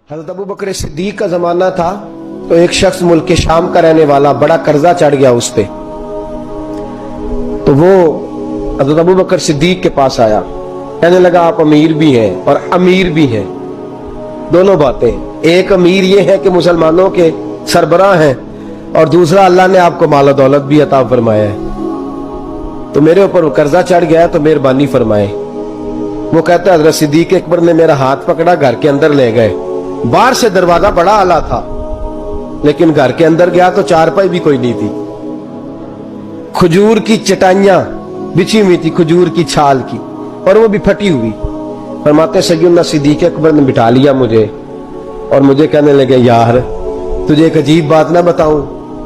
हज़रत अबू बकर सिद्दीक का ज़माना था तो एक शख्स मुल्क के शाम का रहने वाला, बड़ा कर्जा चढ़ गया उस पे। तो वो हज़रत अबू बकर सिद्दीक के पास आया, कहने लगा आप अमीर भी हैं और अमीर भी हैं, दोनों बातें। एक अमीर ये है कि मुसलमानों के सरबराह हैं, और दूसरा अल्लाह ने आपको माल दौलत भी अता फरमाया है, तो मेरे ऊपर कर्जा चढ़ गया है, तो मेहरबानी फरमाए। वो कहता है हज़रत सिद्दीक अकबर ने मेरा हाथ पकड़ा, घर के अंदर ले गए। बाहर से दरवाजा बड़ा आला था, लेकिन घर के अंदर गया तो चारपाई भी कोई नहीं थी। खजूर की चटाइयां बिछी हुई थी, खजूर की छाल की, और वो भी फटी हुई। फरमाते सैयदना सिद्दीक अकबर ने बिठा लिया मुझे, और मुझे कहने लगे यार तुझे एक अजीब बात ना बताऊं?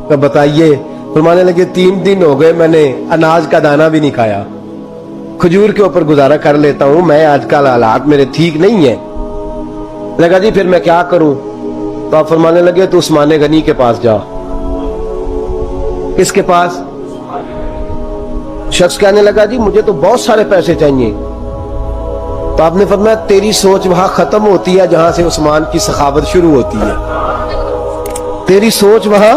तो बताइए। फरमाने लगे 3 दिन हो गए मैंने अनाज का दाना भी नहीं खाया, खजूर के ऊपर गुजारा कर लेता हूं मैं, आजकल हालात मेरे ठीक नहीं है। लगा जी फिर मैं क्या करूं? तो आप फरमाने लगे तो उस्मान गनी के पास जा। किसके पास? शख्स कहने लगा जी मुझे तो बहुत सारे पैसे चाहिए। तो आपने फरमाया तेरी सोच वहां खत्म होती है जहां से उस्मान की सखावत शुरू होती है। तेरी सोच वहां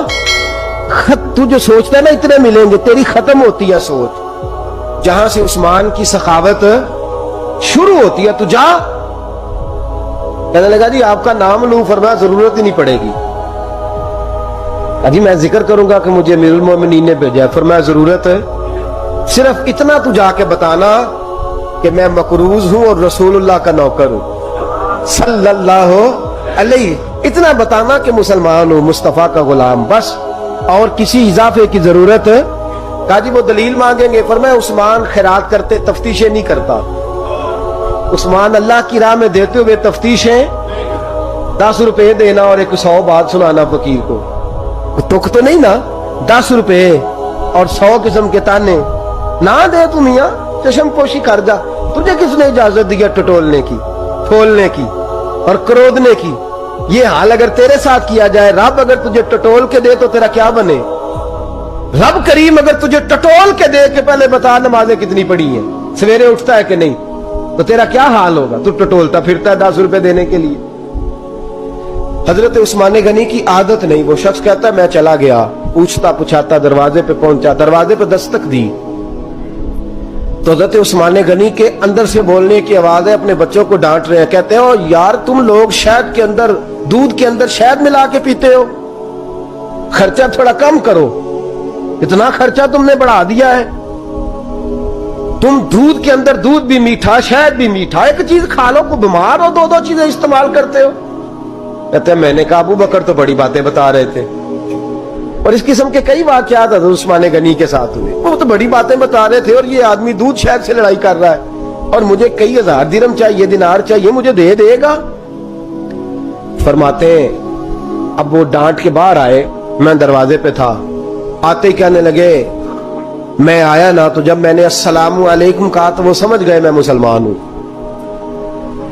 तू जो सोचता है ना इतने मिलेंगे, तेरी खत्म होती है सोच जहां से उस्मान की सखावत शुरू होती है। तू जा। कहने लगा जी आपका नाम लूं? फरमाया जरूरत ही नहीं पड़ेगी। अजी मैं जिक्र करूंगा कि मुझे अमीरुल मोमिनीन ने भेजा। फरमाया जरूरत है, सिर्फ इतना तू जाके बताना कि मैं मकरूज हूं और रसूलुल्लाह का नौकर हूं सल्लल्लाहु अलैहि। इतना बताना कि मुसलमान हूं, मुस्तफा का गुलाम, बस, और किसी इजाफे की जरूरत। कहा जी वो दलील मांगेंगे। फरमाया उस्मान खैरात करते तफ्तीशें नहीं करता, उस्मान अल्लाह की राह में देते हुए तफ्तीशें 10 रुपए देना और 100 बात सुनाना फकीर को। तुक तो नहीं ना, 10 रुपए और 100 किस्म के ताने ना दे तू मियां, चश्म पोशी कर जा। तुझे किसने इजाजत दी टटोलने की, फोलने की और क्रोधने की? ये हाल अगर तेरे साथ किया जाए, रब अगर तुझे टटोल के दे तो तेरा क्या बने? रब करीम अगर तुझे टटोल के दे के पहले बता नमाजें कितनी पड़ी हैं, सवेरे उठता है कि नहीं, तो तेरा क्या हाल होगा? तू टटोलता फिरता है 10 रुपए देने के लिए। हजरत उस्मान गनी की आदत नहीं। वो शख्स कहता है मैं चला गया, पूछता पुछाता दरवाजे पे पहुंचा, दरवाजे पे दस्तक दी तो हजरत उस्मान गनी के अंदर से बोलने की आवाज है, अपने बच्चों को डांट रहे हैं। कहते हो यार तुम लोग शहद के अंदर, दूध के अंदर शहद मिला के पीते हो, खर्चा थोड़ा कम करो, इतना खर्चा तुमने बढ़ा दिया है। तुम दूध के अंदर दूध भी मीठा, शहद भी मीठा, एक चीज खा लो को बीमार हो, 2-2 चीजें इस्तेमाल करते हो। कहते हैं मैंने कहा अबू बकर तो बड़ी बातें बता रहे थे, और इस किस्म के कई वाकयात हज़रत उस्मान गनी के साथ हुए। वो तो बड़ी बातें बता रहे थे और ये आदमी दूध शहद से लड़ाई कर रहा है, और मुझे कई 1000 दिरहम चाहिए, दिनार चाहिए, मुझे दे देगा? फरमाते अब वो डांट के बाहर आए, मैं दरवाजे पे था, आते ही कहने लगे मैं आया ना तो जब मैंने अस्सलामु अलैकुम कहा तो वो समझ गए मैं मुसलमान हूं।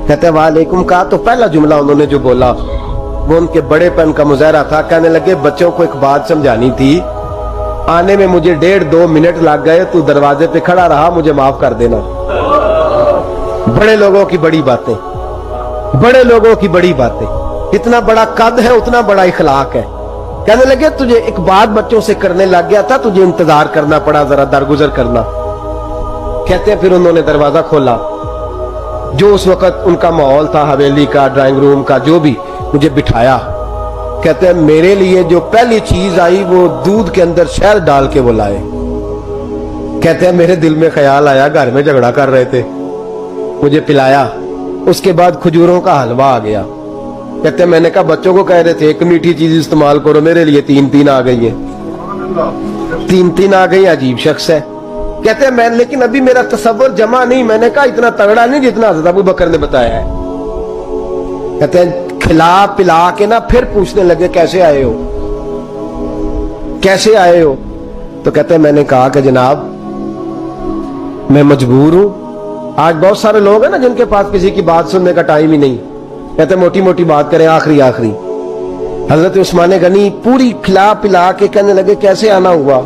कहते हैं वालेकुम कहा तो पहला जुमला उन्होंने जो बोला वो उनके बड़ेपन का मुजाहरा था। कहने लगे बच्चों को एक बात समझानी थी, आने में मुझे 1.5-2 मिनट लग गए, तू दरवाजे पे खड़ा रहा, मुझे माफ कर देना। बड़े लोगों की बड़ी बातें, बड़े लोगों की बड़ी बातें, इतना बड़ा कद है उतना बड़ा इखलाक है। कहने लगे तुझे एक बात बच्चों से करने लग गया था, तुझे इंतजार करना पड़ा, जरा दरगुजर करना। कहते हैं फिर उन्होंने दरवाजा खोला, जो उस वक्त उनका माहौल था हवेली का, ड्राइंग रूम का, जो भी, मुझे बिठाया। कहते हैं मेरे लिए जो पहली चीज आई वो दूध के अंदर शहद डाल के वो लाए। कहते हैं मेरे दिल में ख्याल आया घर में झगड़ा कर रहे थे, मुझे पिलाया, उसके बाद खजूरों का हलवा आ गया। कहते हैं मैंने कहा बच्चों को कह रहे थे एक मीठी चीज इस्तेमाल करो, मेरे लिए 3-3 आ गई है, 3-3 आ गई। अजीब शख्स है। कहते हैं मैं, लेकिन अभी मेरा तसव्वुर जमा नहीं। मैंने कहा इतना तगड़ा नहीं जितना हज़रत अबू बकर ने बताया है। कहते हैं खिला पिला के ना फिर पूछने लगे कैसे आए हो, कैसे आए हो? तो कहते हैं मैंने कहा कि जनाब मैं मजबूर हूं। आज बहुत सारे लोग हैं ना जिनके पास किसी की बात सुनने का टाइम ही नहीं। कहते मोटी मोटी बात करें, आखिरी आखिरी। हजरत उस्मान गनी पूरी खिला पिला के कहने लगे कैसे आना हुआ?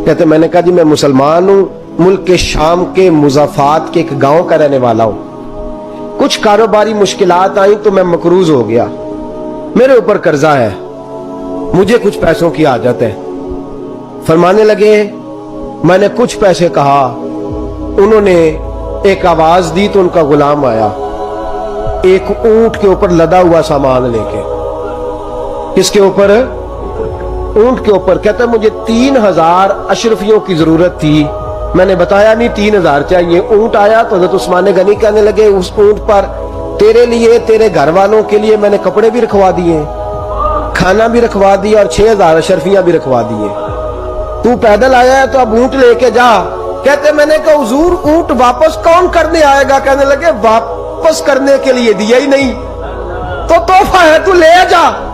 कहते मैंने कहा जी मैं मुसलमान हूं, मुल्क के शाम के मुज़ाफात के एक गांव का रहने वाला हूं, کچھ کاروباری مشکلات آئیں تو میں مقروض ہو گیا، میرے اوپر قرضہ ہے، مجھے کچھ پیسوں کی حاجت ہے۔ فرمانے لگے میں نے کچھ پیسے کہا، انہوں نے ایک آواز دی تو ان کا غلام آیا ایک اونٹ کے اوپر لدا ہوا سامان لے کے۔ کس کے اوپر؟ اونٹ کے اوپر۔ کہتا ہے مجھے 3000 اشرفیوں کی ضرورت تھی، میں نے بتایا نہیں 3000 چاہیے۔ اونٹ آیا تو حضرت عثمان غنی کہنے لگے اس اونٹ پر تیرے لیے، تیرے گھر والوں کے لیے میں نے کپڑے بھی رکھوا دیے، کھانا بھی رکھوا دیا اور 6000 اشرفیاں بھی رکھوا دیے، تو پیدل آیا ہے تو اب اونٹ لے کے جا۔ کہتے میں نے کہا حضور اونٹ واپس کون کرنے آئے گا؟ کہنے لگے واپس کرنے کے لیے دیا ہی نہیں تو تحفہ ہے، تو لے جا۔